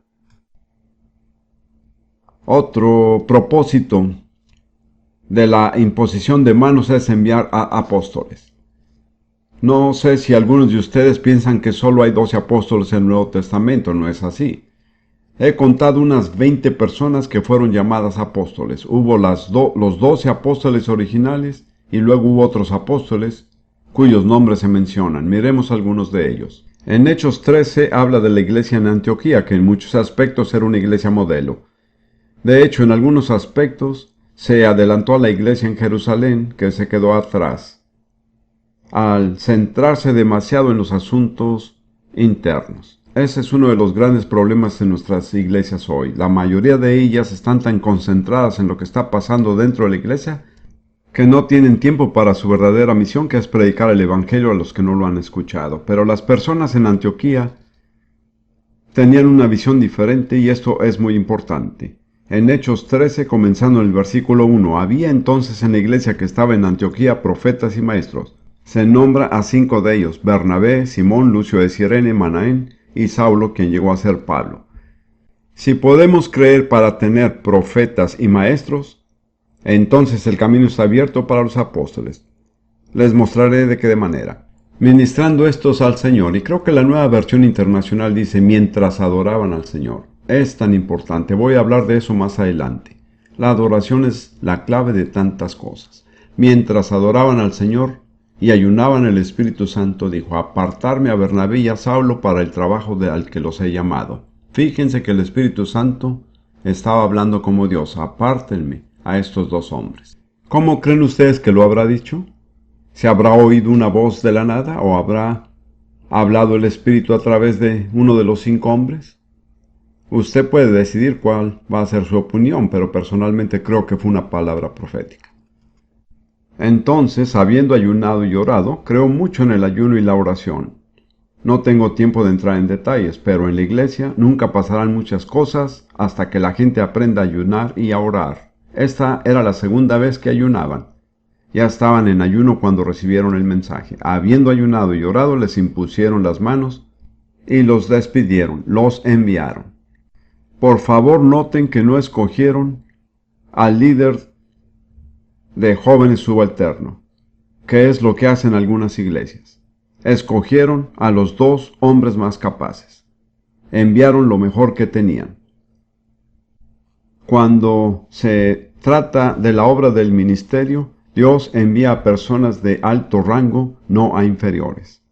Otro propósito de la imposición de manos es enviar a apóstoles. No sé si algunos de ustedes piensan que solo hay 12 apóstoles en el Nuevo Testamento, no es así. He contado unas 20 personas que fueron llamadas apóstoles. Hubo los 12 apóstoles originales y luego hubo otros apóstoles cuyos nombres se mencionan. Miremos algunos de ellos. En Hechos 13 habla de la iglesia en Antioquía, que en muchos aspectos era una iglesia modelo. De hecho, en algunos aspectos se adelantó a la iglesia en Jerusalén, que se quedó atrás, al centrarse demasiado en los asuntos internos. Ese es uno de los grandes problemas de nuestras iglesias hoy. La mayoría de ellas están tan concentradas en lo que está pasando dentro de la iglesia que no tienen tiempo para su verdadera misión, que es predicar el evangelio a los que no lo han escuchado. Pero las personas en Antioquía tenían una visión diferente y esto es muy importante. En Hechos 13, comenzando en el versículo 1, había entonces en la iglesia que estaba en Antioquía profetas y maestros. Se nombra a 5 de ellos: Bernabé, Simón, Lucio de Cirene, Manaén y Saulo, quien llegó a ser Pablo. Si podemos creer para tener profetas y maestros, entonces el camino está abierto para los apóstoles. Les mostraré de qué manera. Ministrando estos al Señor, y creo que la Nueva Versión Internacional dice mientras adoraban al Señor. Es tan importante, voy a hablar de eso más adelante. La adoración es la clave de tantas cosas. Mientras adoraban al Señor y ayunaban, el Espíritu Santo dijo: apartarme a Bernabé y a Saulo para el trabajo al que los he llamado. Fíjense que el Espíritu Santo estaba hablando como Dios: apártenme a estos dos hombres. ¿Cómo creen ustedes que lo habrá dicho? ¿Se habrá oído una voz de la nada o habrá hablado el Espíritu a través de uno de los 5 hombres? Usted puede decidir cuál va a ser su opinión, pero personalmente creo que fue una palabra profética. Entonces, habiendo ayunado y orado, creo mucho en el ayuno y la oración. No tengo tiempo de entrar en detalles, pero en la iglesia nunca pasarán muchas cosas hasta que la gente aprenda a ayunar y a orar. Esta era la segunda vez que ayunaban. Ya estaban en ayuno cuando recibieron el mensaje. Habiendo ayunado y orado, les impusieron las manos y los despidieron, los enviaron. Por favor, noten que no escogieron al líder de jóvenes subalterno, que es lo que hacen algunas iglesias. Escogieron a los 2 hombres más capaces. Enviaron lo mejor que tenían. Cuando se trata de la obra del ministerio, Dios envía a personas de alto rango, no a inferiores.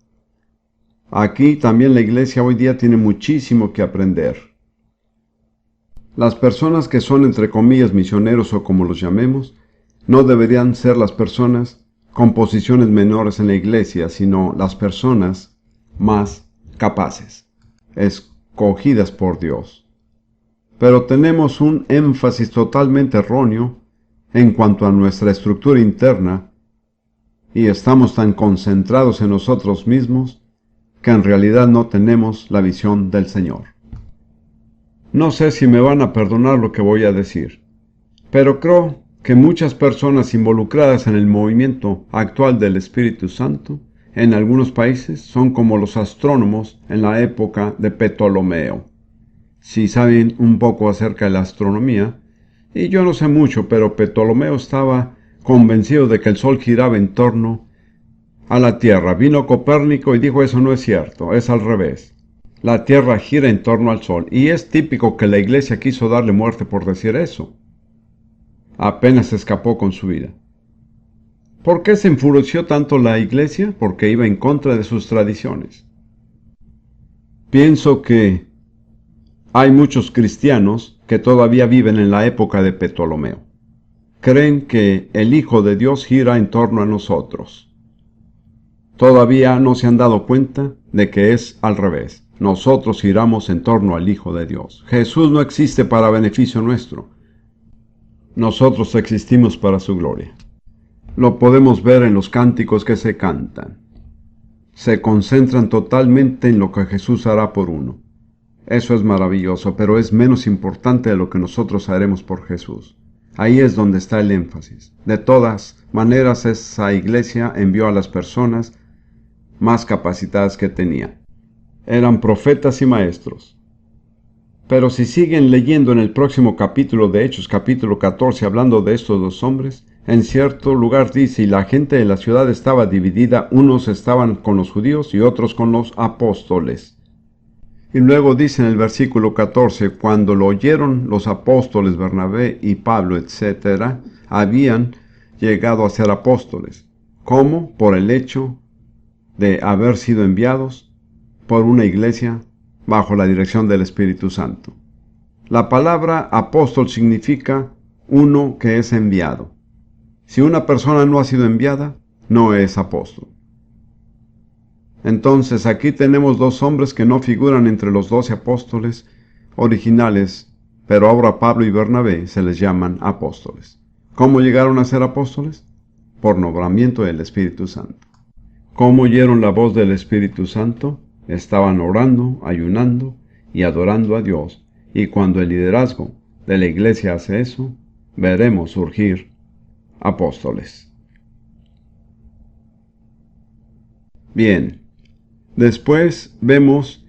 Aquí también la iglesia hoy día tiene muchísimo que aprender. Las personas que son, entre comillas, misioneros o como los llamemos, no deberían ser las personas con posiciones menores en la iglesia, sino las personas más capaces, escogidas por Dios. Pero tenemos un énfasis totalmente erróneo en cuanto a nuestra estructura interna y estamos tan concentrados en nosotros mismos que en realidad no tenemos la visión del Señor. No sé si me van a perdonar lo que voy a decir, pero creo que muchas personas involucradas en el movimiento actual del Espíritu Santo en algunos países son como los astrónomos en la época de Ptolomeo. Si saben un poco acerca de la astronomía, y yo no sé mucho, pero Ptolomeo estaba convencido de que el Sol giraba en torno a la Tierra. Vino Copérnico y dijo: eso no es cierto, es al revés. La Tierra gira en torno al Sol, y es típico que la iglesia quiso darle muerte por decir eso. Apenas escapó con su vida. ¿Por qué se enfureció tanto la iglesia? Porque iba en contra de sus tradiciones. Pienso que hay muchos cristianos que todavía viven en la época de Ptolomeo. Creen que el Hijo de Dios gira en torno a nosotros. Todavía no se han dado cuenta de que es al revés. nosotros giramos en torno al Hijo de Dios. Jesús no existe para beneficio nuestro. Nosotros existimos para su gloria. Lo podemos ver en los cánticos que se cantan. Se concentran totalmente en lo que Jesús hará por uno. Eso es maravilloso, pero es menos importante de lo que nosotros haremos por Jesús. Ahí es donde está el énfasis. De todas maneras, esa iglesia envió a las personas más capacitadas que tenía. Eran profetas y maestros. Pero si siguen leyendo en el próximo capítulo de Hechos, capítulo 14, hablando de estos dos hombres, en cierto lugar dice, y la gente de la ciudad estaba dividida, unos estaban con los judíos y otros con los apóstoles. Y luego dice en el versículo 14, cuando lo oyeron los apóstoles Bernabé y Pablo, etc., habían llegado a ser apóstoles. ¿Cómo? Por el hecho de haber sido enviados por una iglesia bajo la dirección del Espíritu Santo. La palabra apóstol significa uno que es enviado. Si una persona no ha sido enviada, no es apóstol. Entonces aquí tenemos dos hombres que no figuran entre los 12 apóstoles originales, pero ahora Pablo y Bernabé se les llaman apóstoles. ¿Cómo llegaron a ser apóstoles? Por nombramiento del Espíritu Santo. ¿Cómo oyeron la voz del Espíritu Santo? Estaban orando, ayunando y adorando a Dios, y cuando el liderazgo de la iglesia hace eso, veremos surgir apóstoles. Bien, después vemos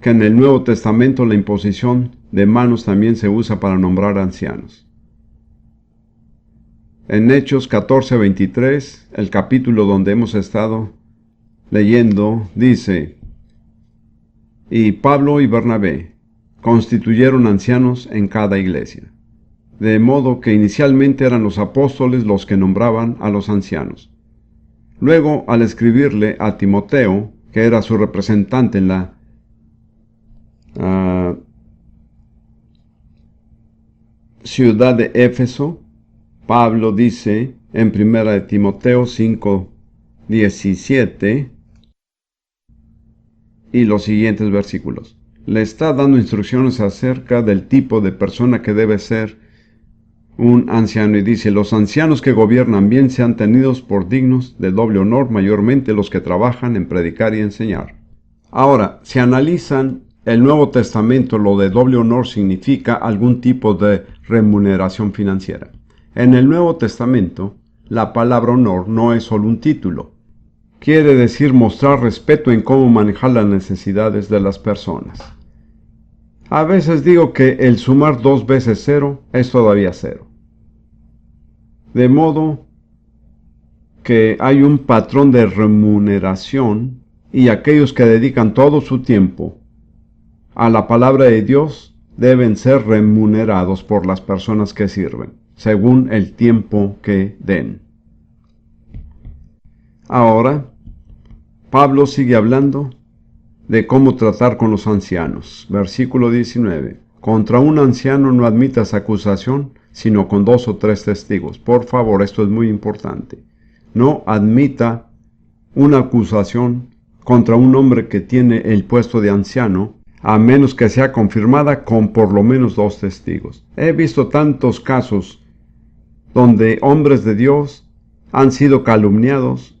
que en el Nuevo Testamento la imposición de manos también se usa para nombrar ancianos. En Hechos 14:23, el capítulo donde hemos estado leyendo, dice, y Pablo y Bernabé constituyeron ancianos en cada iglesia, de modo que inicialmente eran los apóstoles los que nombraban a los ancianos. Luego, al escribirle a Timoteo, que era su representante en la ciudad de Éfeso, Pablo dice en 1 Timoteo 5:17 y los siguientes versículos. Le está dando instrucciones acerca del tipo de persona que debe ser un anciano y dice, los ancianos que gobiernan bien sean tenidos por dignos de doble honor, mayormente los que trabajan en predicar y enseñar. Ahora, si analizan el Nuevo Testamento, lo de doble honor significa algún tipo de remuneración financiera. En el Nuevo Testamento, la palabra honor no es solo un título. Quiere decir mostrar respeto en cómo manejar las necesidades de las personas. A veces digo que el sumar 2 veces 0 es todavía 0. De modo que hay un patrón de remuneración y aquellos que dedican todo su tiempo a la palabra de Dios deben ser remunerados por las personas que sirven, según el tiempo que den. Ahora, Pablo sigue hablando de cómo tratar con los ancianos. Versículo 19. Contra un anciano no admitas acusación, sino con 2 o 3 testigos. Por favor, esto es muy importante. No admita una acusación contra un hombre que tiene el puesto de anciano, a menos que sea confirmada con por lo menos 2 testigos. He visto tantos casos donde hombres de Dios han sido calumniados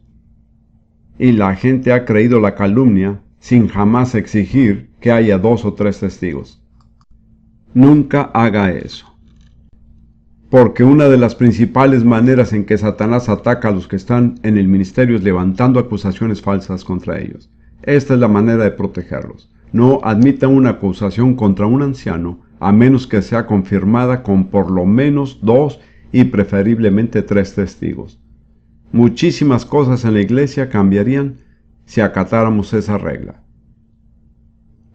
y la gente ha creído la calumnia sin jamás exigir que haya 2 o 3 testigos. Nunca haga eso. Porque una de las principales maneras en que Satanás ataca a los que están en el ministerio es levantando acusaciones falsas contra ellos. Esta es la manera de protegerlos. No admita una acusación contra un anciano a menos que sea confirmada con por lo menos 2 y preferiblemente 3 testigos. Muchísimas cosas en la iglesia cambiarían si acatáramos esa regla.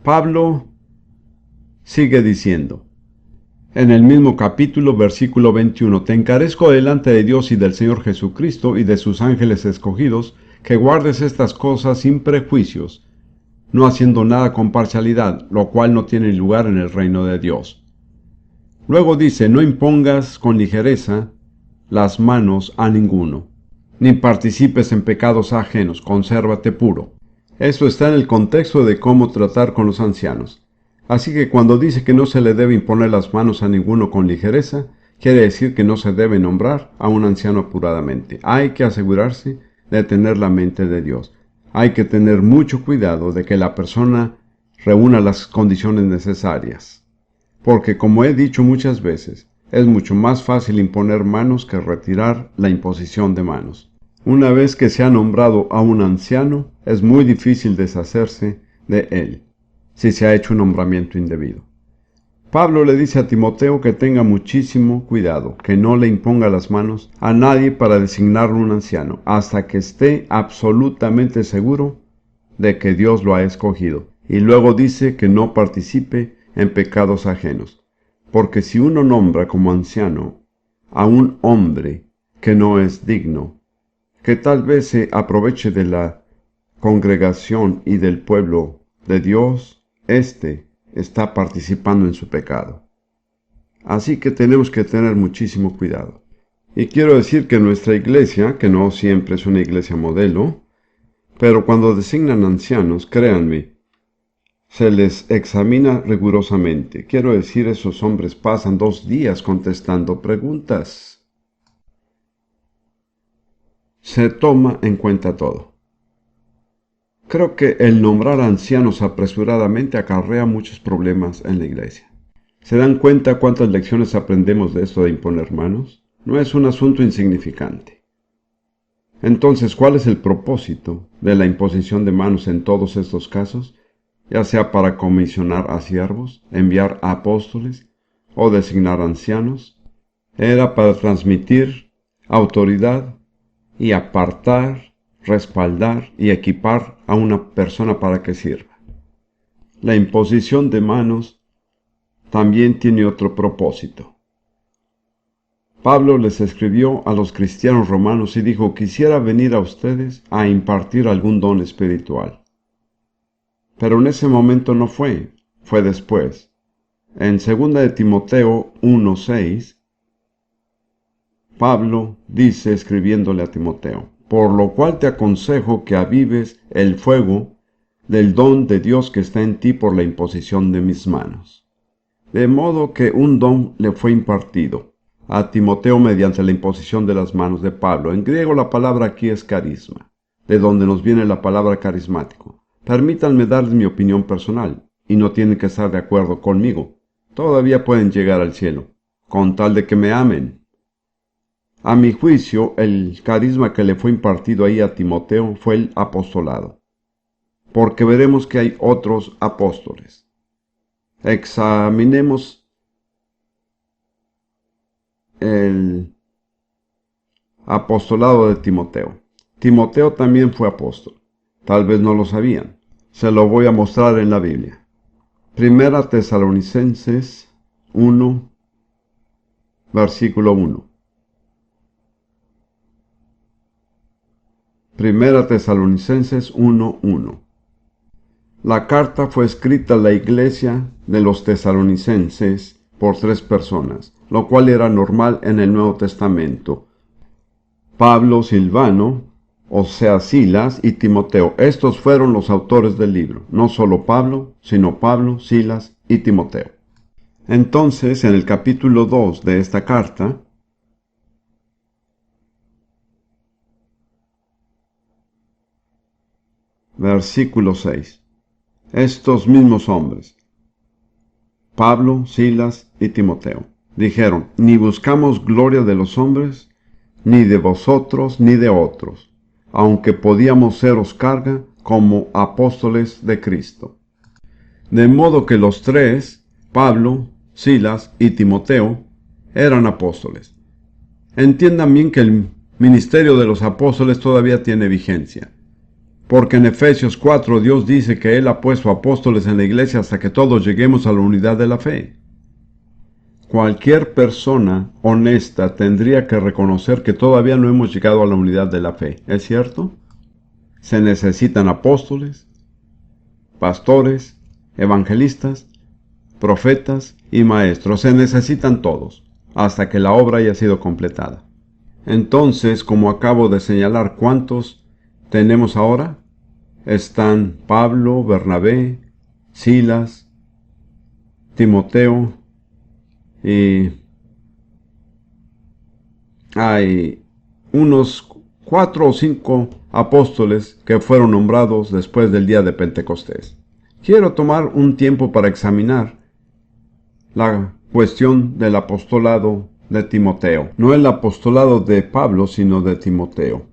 Pablo sigue diciendo, en el mismo capítulo, versículo 21, te encarezco delante de Dios y del Señor Jesucristo y de sus ángeles escogidos, que guardes estas cosas sin prejuicios, no haciendo nada con parcialidad, lo cual no tiene lugar en el reino de Dios. Luego dice, no impongas con ligereza las manos a ninguno, ni participes en pecados ajenos, consérvate puro. Eso está en el contexto de cómo tratar con los ancianos. Así que cuando dice que no se le debe imponer las manos a ninguno con ligereza, quiere decir que no se debe nombrar a un anciano apuradamente. Hay que asegurarse de tener la mente de Dios. Hay que tener mucho cuidado de que la persona reúna las condiciones necesarias. Porque, como he dicho muchas veces, es mucho más fácil imponer manos que retirar la imposición de manos. Una vez que se ha nombrado a un anciano, es muy difícil deshacerse de él, si se ha hecho un nombramiento indebido. Pablo le dice a Timoteo que tenga muchísimo cuidado, que no le imponga las manos a nadie para designarlo un anciano, hasta que esté absolutamente seguro de que Dios lo ha escogido. Y luego dice que no participe en pecados ajenos, porque si uno nombra como anciano a un hombre que no es digno, que tal vez se aproveche de la congregación y del pueblo de Dios, éste está participando en su pecado. Así que tenemos que tener muchísimo cuidado. Y quiero decir que nuestra iglesia, que no siempre es una iglesia modelo, pero cuando designan ancianos, créanme, se les examina rigurosamente. Quiero decir, esos hombres pasan 2 días contestando preguntas. Se toma en cuenta todo. Creo que el nombrar ancianos apresuradamente acarrea muchos problemas en la iglesia. ¿Se dan cuenta cuántas lecciones aprendemos de esto de imponer manos? No es un asunto insignificante. Entonces, ¿cuál es el propósito de la imposición de manos en todos estos casos? Ya sea para comisionar a siervos, enviar a apóstoles o designar ancianos. Era para transmitir autoridad y apartar, respaldar y equipar a una persona para que sirva. La imposición de manos también tiene otro propósito. Pablo les escribió a los cristianos romanos y dijo: quisiera venir a ustedes a impartir algún don espiritual. Pero en ese momento no fue después. En 2 de Timoteo 1:6, Pablo dice, escribiéndole a Timoteo: por lo cual te aconsejo que avives el fuego del don de Dios que está en ti por la imposición de mis manos. De modo que un don le fue impartido a Timoteo mediante la imposición de las manos de Pablo. En griego la palabra aquí es carisma, de donde nos viene la palabra carismático. Permítanme darles mi opinión personal, y no tienen que estar de acuerdo conmigo. Todavía pueden llegar al cielo, con tal de que me amen. A mi juicio, el carisma que le fue impartido ahí a Timoteo fue el apostolado, porque veremos que hay otros apóstoles. Examinemos el apostolado de Timoteo. Timoteo también fue apóstol. Tal vez no lo sabían. Se lo voy a mostrar en la Biblia. Primera Tesalonicenses 1, versículo 1. Primera Tesalonicenses 1:1. La carta fue escrita a la iglesia de los tesalonicenses por 3 personas, lo cual era normal en el Nuevo Testamento. Pablo, Silvano, o sea Silas, y Timoteo. Estos fueron los autores del libro. No solo Pablo, sino Pablo, Silas y Timoteo. Entonces, en el capítulo 2 de esta carta, versículo 6. Estos mismos hombres, Pablo, Silas y Timoteo, dijeron: ni buscamos gloria de los hombres, ni de vosotros, ni de otros, aunque podíamos seros carga como apóstoles de Cristo. De modo que los 3, Pablo, Silas y Timoteo, eran apóstoles. Entiendan bien que el ministerio de los apóstoles todavía tiene vigencia, porque en Efesios 4 Dios dice que Él ha puesto apóstoles en la iglesia hasta que todos lleguemos a la unidad de la fe. Cualquier persona honesta tendría que reconocer que todavía no hemos llegado a la unidad de la fe. ¿Es cierto? Se necesitan apóstoles, pastores, evangelistas, profetas y maestros. Se necesitan todos, hasta que la obra haya sido completada. Entonces, como acabo de señalar, ¿cuántos tenemos ahora? están Pablo, Bernabé, Silas, Timoteo, y hay unos 4 o 5 apóstoles que fueron nombrados después del día de Pentecostés. Quiero tomar un tiempo para examinar la cuestión del apostolado de Timoteo. No el apostolado de Pablo, sino de Timoteo.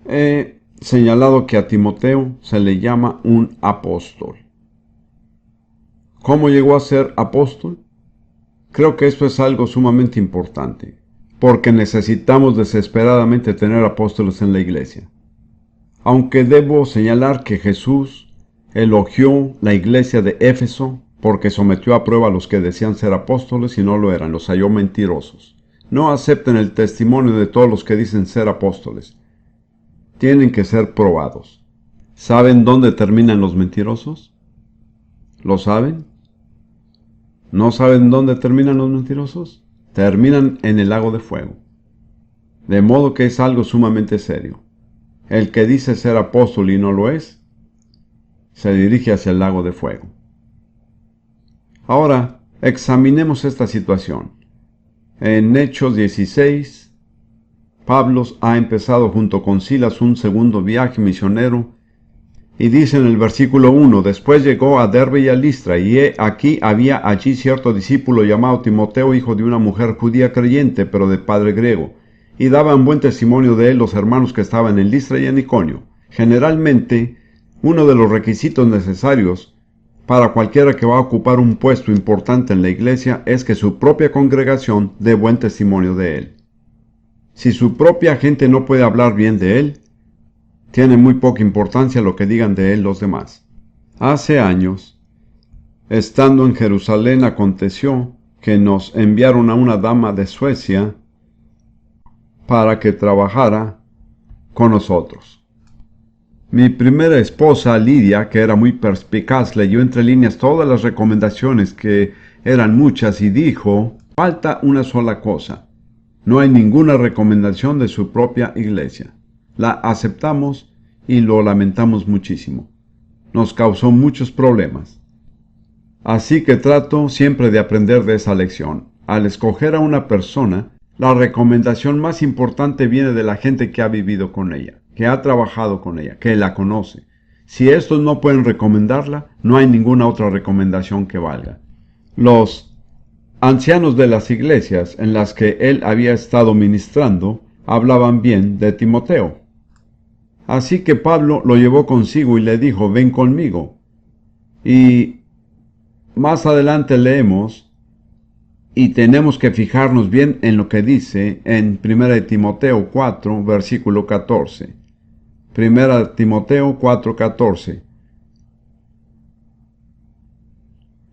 He señalado que a Timoteo se le llama un apóstol. ¿Cómo llegó a ser apóstol? Creo que esto es algo sumamente importante, porque necesitamos desesperadamente tener apóstoles en la iglesia. Aunque debo señalar que Jesús elogió la iglesia de Éfeso porque sometió a prueba a los que decían ser apóstoles y no lo eran, los halló mentirosos. No acepten el testimonio de todos los que dicen ser apóstoles. Tienen que ser probados. ¿Saben dónde terminan los mentirosos? ¿Lo saben? ¿No saben dónde terminan los mentirosos? Terminan en el lago de fuego. De modo que es algo sumamente serio. El que dice ser apóstol y no lo es, se dirige hacia el lago de fuego. Ahora, examinemos esta situación. En Hechos 16, Pablo ha empezado junto con Silas un segundo viaje misionero, y dice en el versículo 1, después llegó a Derbe y a Listra, y aquí había allí cierto discípulo llamado Timoteo, hijo de una mujer judía creyente, pero de padre griego, y daban buen testimonio de él los hermanos que estaban en Listra y en Iconio. Generalmente, uno de los requisitos necesarios para cualquiera que va a ocupar un puesto importante en la iglesia es que su propia congregación dé buen testimonio de él. Si su propia gente no puede hablar bien de él, tiene muy poca importancia lo que digan de él los demás. Hace años, estando en Jerusalén, aconteció que nos enviaron a una dama de Suecia para que trabajara con nosotros. Mi primera esposa, Lidia, que era muy perspicaz, leyó entre líneas todas las recomendaciones, que eran muchas, y dijo: falta una sola cosa. No hay ninguna recomendación de su propia iglesia. La aceptamos y lo lamentamos muchísimo. Nos causó muchos problemas. Así que trato siempre de aprender de esa lección. Al escoger a una persona, la recomendación más importante viene de la gente que ha vivido con ella, que ha trabajado con ella, que la conoce. Si estos no pueden recomendarla, no hay ninguna otra recomendación que valga. Los ancianos de las iglesias en las que él había estado ministrando hablaban bien de Timoteo. Así que Pablo lo llevó consigo y le dijo: ven conmigo. Y más adelante leemos, y tenemos que fijarnos bien en lo que dice en 1 Timoteo 4, versículo 14. 1 Timoteo 4, 14.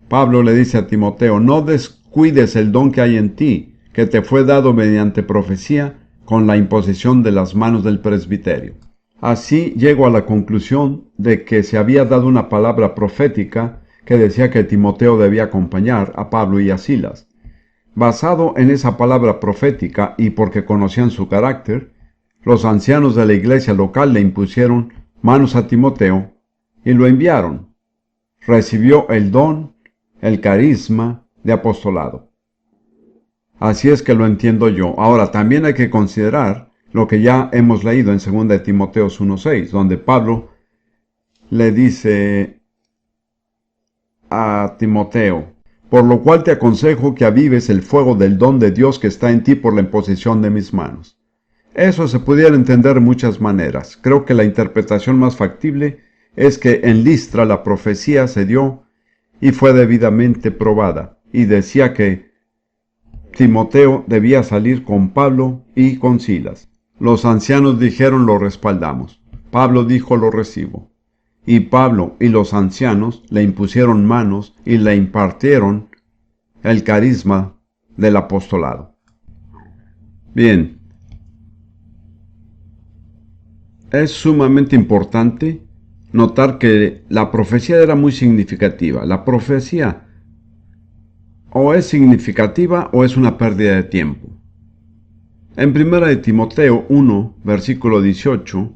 Pablo le dice a Timoteo: no descuides el don que hay en ti, que te fue dado mediante profecía con la imposición de las manos del presbiterio. Así llego a la conclusión de que se había dado una palabra profética que decía que Timoteo debía acompañar a Pablo y a Silas. Basado en esa palabra profética y porque conocían su carácter, los ancianos de la iglesia local le impusieron manos a Timoteo y lo enviaron. Recibió el don, el carisma de apostolado. Así es que lo entiendo yo. Ahora, también hay que considerar lo que ya hemos leído en 2 Timoteo 1:6, donde Pablo le dice a Timoteo: por lo cual te aconsejo que avives el fuego del don de Dios que está en ti por la imposición de mis manos. Eso se pudiera entender de muchas maneras. Creo que la interpretación más factible es que en Listra la profecía se dio y fue debidamente probada, y decía que Timoteo debía salir con Pablo y con Silas. Los ancianos dijeron: lo respaldamos. Pablo dijo: lo recibo. Y Pablo y los ancianos le impusieron manos y le impartieron el carisma del apostolado. Bien, es sumamente importante notar que la profecía era muy significativa. La profecía o es significativa o es una pérdida de tiempo. En 1 Timoteo 1, versículo 18,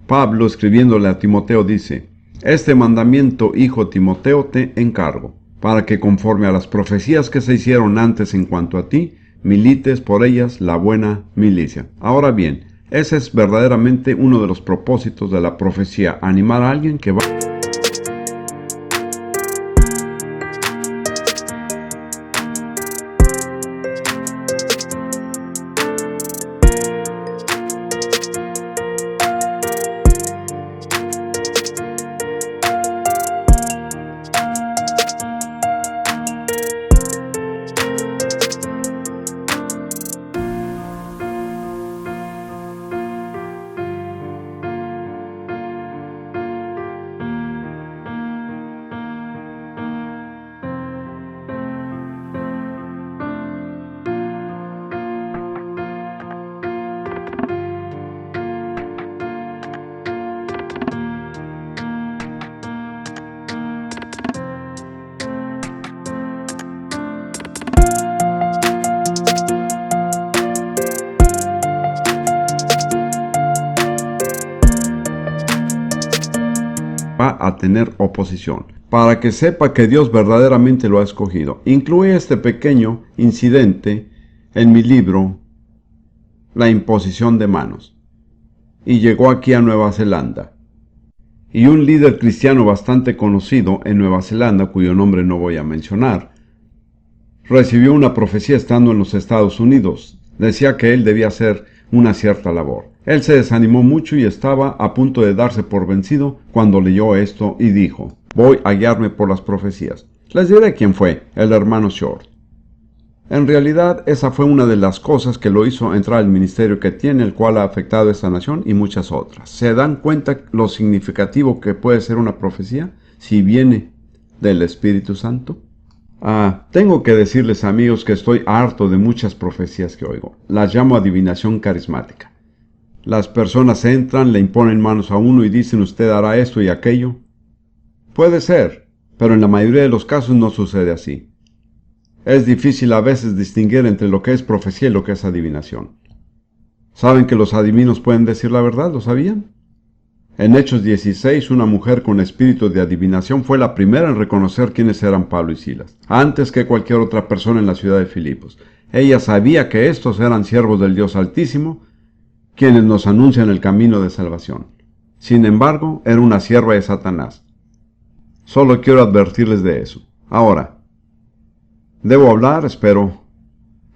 Pablo, escribiéndole a Timoteo, dice: Este mandamiento, hijo Timoteo, te encargo, para que conforme a las profecías que se hicieron antes en cuanto a ti, milites por ellas la buena milicia. Ahora bien, ese es verdaderamente uno de los propósitos de la profecía: animar a alguien que va a tener oposición, para que sepa que Dios verdaderamente lo ha escogido. Incluye este pequeño incidente en mi libro, La imposición de manos. Y llegó aquí a Nueva Zelanda. Y un líder cristiano bastante conocido en Nueva Zelanda, cuyo nombre no voy a mencionar, recibió una profecía estando en los Estados Unidos. Decía que él debía hacer una cierta labor. Él se desanimó mucho y estaba a punto de darse por vencido cuando leyó esto y dijo: voy a guiarme por las profecías. Les diré quién fue: el hermano Short. En realidad, esa fue una de las cosas que lo hizo entrar al ministerio que tiene, el cual ha afectado a esta nación y muchas otras. ¿Se dan cuenta lo significativo que puede ser una profecía si viene del Espíritu Santo? Tengo que decirles, amigos, que estoy harto de muchas profecías que oigo. Las llamo adivinación carismática. Las personas entran, le imponen manos a uno y dicen: usted hará esto y aquello. Puede ser, pero en la mayoría de los casos no sucede así. Es difícil a veces distinguir entre lo que es profecía y lo que es adivinación. ¿Saben que los adivinos pueden decir la verdad? ¿Lo sabían? En Hechos 16, una mujer con espíritu de adivinación fue la primera en reconocer quiénes eran Pablo y Silas, antes que cualquier otra persona en la ciudad de Filipos. Ella sabía que estos eran siervos del Dios Altísimo, quienes nos anuncian el camino de salvación. Sin embargo, era una sierva de Satanás. Solo quiero advertirles de eso. Ahora, debo hablar, espero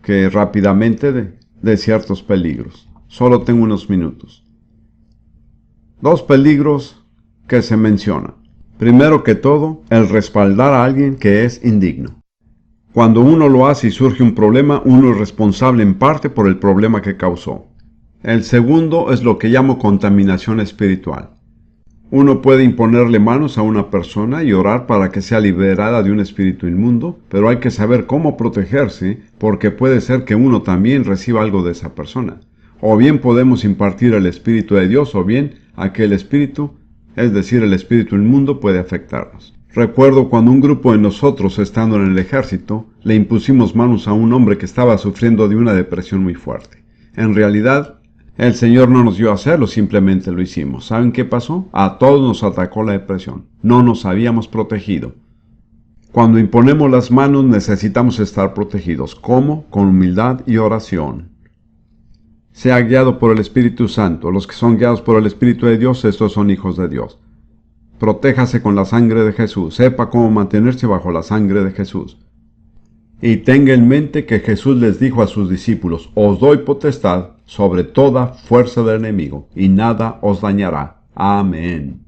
que rápidamente, de ciertos peligros. Solo tengo unos minutos. Dos peligros que se mencionan. Primero que todo, el respaldar a alguien que es indigno. Cuando uno lo hace y surge un problema, uno es responsable en parte por el problema que causó. El segundo es lo que llamo contaminación espiritual. Uno puede imponerle manos a una persona y orar para que sea liberada de un espíritu inmundo, pero hay que saber cómo protegerse, porque puede ser que uno también reciba algo de esa persona. O bien podemos impartir el Espíritu de Dios, o bien aquel espíritu, es decir, el espíritu inmundo, puede afectarnos. Recuerdo cuando un grupo de nosotros, estando en el ejército, le impusimos manos a un hombre que estaba sufriendo de una depresión muy fuerte. En realidad, el Señor no nos dio a hacerlo, simplemente lo hicimos. ¿Saben qué pasó? A todos nos atacó la depresión. No nos habíamos protegido. Cuando imponemos las manos necesitamos estar protegidos. ¿Cómo? Con humildad y oración. Sea guiado por el Espíritu Santo. Los que son guiados por el Espíritu de Dios, estos son hijos de Dios. Protéjase con la sangre de Jesús. Sepa cómo mantenerse bajo la sangre de Jesús. Y tenga en mente que Jesús les dijo a sus discípulos: os doy potestad sobre toda fuerza del enemigo, y nada os dañará. Amén.